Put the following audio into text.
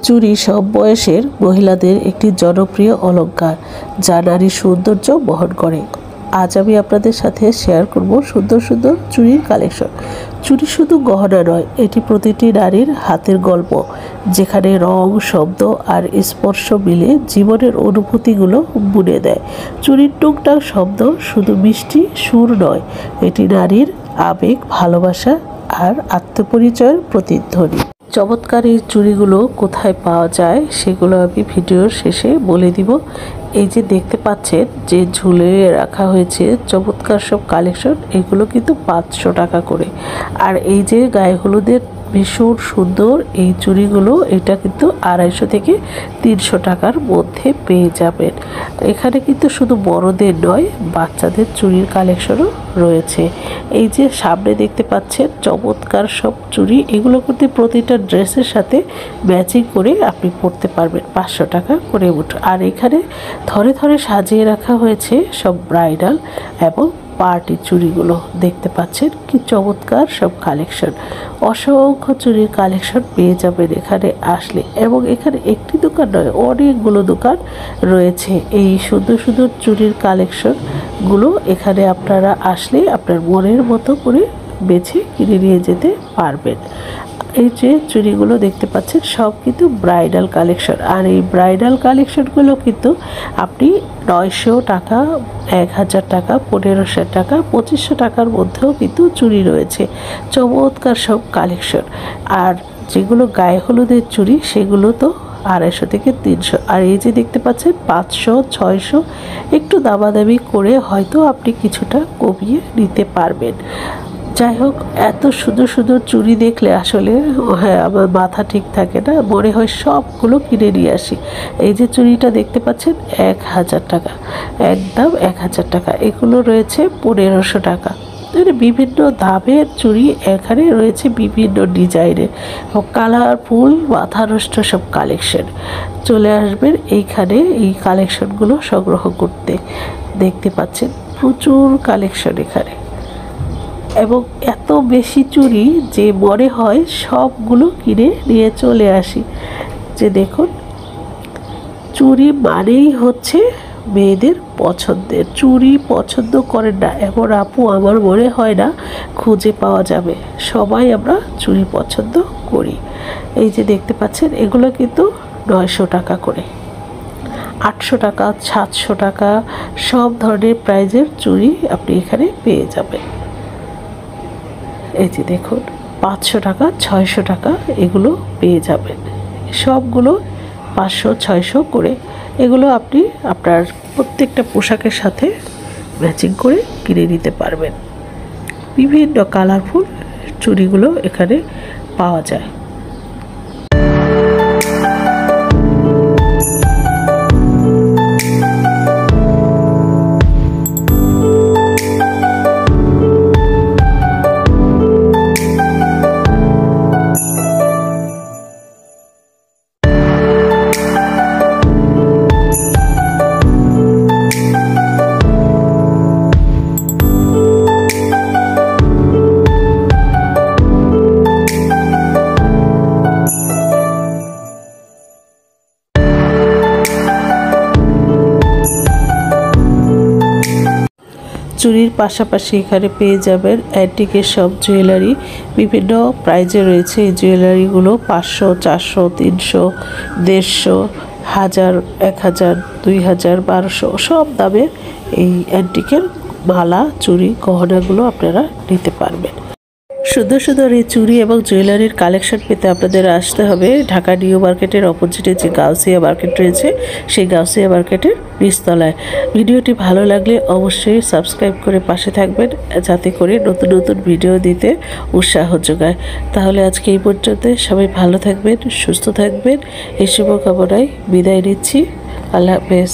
চুড়ি সব বয়সের মহিলাদের একটি জনপ্রিয় অলংকার, যা নারীর সৌন্দর্য বহন করে। আজ আমি আপনাদের সাথে শেয়ার করব সুন্দর সুন্দর চুড়ির কালেকশন। চুড়ি শুধু গহনা নয়, এটি প্রতিটি নারীর হাতের গল্প, যেখানে রং, শব্দ আর স্পর্শ মিলে জীবনের অনুভূতিগুলো বুনে দেয়। চুড়ির টুকটাক শব্দ শুধু মিষ্টি সুর নয়, এটি নারীর আবেগ, ভালোবাসা আর আত্মপরিচয়ের প্রতিধ্বনি। চমৎকার এই চুড়িগুলো কোথায় পাওয়া যায় সেগুলো আমি ভিডিওর শেষে বলে দিব। এই যে দেখতে পাচ্ছেন যে ঝুলে রাখা হয়েছে চমৎকার সব কালেকশন, এগুলো কিন্তু 500 টাকা করে। আর এই যে গায়ে হলুদের ভীষণ সুন্দর এই চুড়িগুলো, এটা কিন্তু 250 থেকে 300 টাকার মধ্যে পেয়ে যাবেন। এখানে কিন্তু শুধু বড়দের নয়, বাচ্চাদের চুড়ির কালেকশনও রয়েছে। এই যে সামনে দেখতে পাচ্ছেন চমৎকার সব চুড়ি, এগুলো কিন্তু প্রতিটা ড্রেসের সাথে ম্যাচিং করে আপনি পরতে পারবেন, 500 টাকা করে উঠে। আর এখানে ধরে ধরে সাজিয়ে রাখা হয়েছে সব ব্রাইডাল এবং পার্টি চুড়িগুলো। দেখতে পাচ্ছেন কি চমৎকার সব কালেকশন। অসংখ্য চুড়ির কালেকশন পেয়ে যাবেন এখানে আসলে, এবং এখানে একটি দোকান নয়, অনেকগুলো দোকান রয়েছে। এই সুন্দর সুন্দর চুড়ির কালেকশনগুলো এখানে আপনারা আসলে আপনার মনের মতো করে বেছে কিনে নিয়ে যেতে পারবেন। এই যে চুড়িগুলো দেখতে পাচ্ছেন সব কিন্তু ব্রাইডাল কালেকশন। আর এই ব্রাইডাল কালেকশনগুলো কিন্তু আপনি 900 টাকা, 1000 টাকা, 1500 টাকা, 2500 টাকার মধ্যেও কিন্তু চুড়ি রয়েছে। চমৎকার সব কালেকশন। আর যেগুলো গায়ে হলুদের চুড়ি সেগুলো তো 250 থেকে 300। আর এই যে দেখতে পাচ্ছেন 500, 600, একটু দামাদামি করে হয়তো আপনি কিছুটা কমিয়ে নিতে পারবেন। যাই হোক, এত সুন্দর সুন্দর চুড়ি দেখলে আসলে আমার মাথা ঠিক থাকে না, মনে হয় সবগুলো কিনে নিয়ে আসি। এই যে চুড়িটা দেখতে পাচ্ছেন 1000 টাকা, একদম 1000 টাকা। এগুলো রয়েছে 1500 টাকা। বিভিন্ন দামের চুড়ি এখানে রয়েছে, বিভিন্ন ডিজাইনের, কালারফুল, মাথা নষ্ট সব কালেকশন। চলে আসবেন এইখানে এই কালেকশনগুলো সংগ্রহ করতে। দেখতে পাচ্ছেন প্রচুর কালেকশন এখানে, এবং এত বেশি চুড়ি যে মনে হয় সবগুলো কিনে নিয়ে চলে আসি। যে দেখুন, চুড়ি মানেই হচ্ছে মেয়েদের পছন্দের। চুড়ি পছন্দ করেন না এমন আপু আমার মনে হয় না খুঁজে পাওয়া যাবে। সবাই আমরা চুড়ি পছন্দ করি। এই যে দেখতে পাচ্ছেন এগুলো কিন্তু 900 টাকা করে, 800 টাকা, 700 টাকা, সব ধরনের প্রাইজের চুড়ি আপনি এখানে পেয়ে যাবেন। এই যে দেখুন 500 টাকা, 600 টাকা এগুলো পেয়ে যাবেন। সবগুলো 500, 600 করে। এগুলো আপনি আপনার প্রত্যেকটা পোশাকের সাথে ম্যাচিং করে কিনে নিতে পারবেন। বিভিন্ন কালারফুল চুড়িগুলো এখানে পাওয়া যায়। চুড়ির পাশাপাশি এখানে পেয়ে যাবেন অ্যান্টিকের সব জুয়েলারি। বিভিন্ন প্রাইজে রয়েছে এই জুয়েলারিগুলো, 500, 400, 300, 150, 1000, 1000, 2000, 1200 সব দামের এই অ্যান্টিকের মালা, চুড়ি, গহনাগুলো আপনারা নিতে পারবেন। সুন্দর সুন্দর এই চুড়ি এবং জুয়েলারির কালেকশন পেতে আপনাদের আসতে হবে ঢাকা নিউ মার্কেটের অপোজিটে যে গাউসিয়া মার্কেট রয়েছে, সেই গাউসিয়া মার্কেটের নিচতলায়। ভিডিওটি ভালো লাগলে অবশ্যই সাবস্ক্রাইব করে পাশে থাকবেন, যাতে করে নতুন নতুন ভিডিও দিতে উৎসাহ যোগায়। তাহলে আজকে এই পর্যন্ত, সবাই ভালো থাকবেন, সুস্থ থাকবেন, এই শুভকামনায় বিদায় নিচ্ছি। আল্লাহ হাফেজ।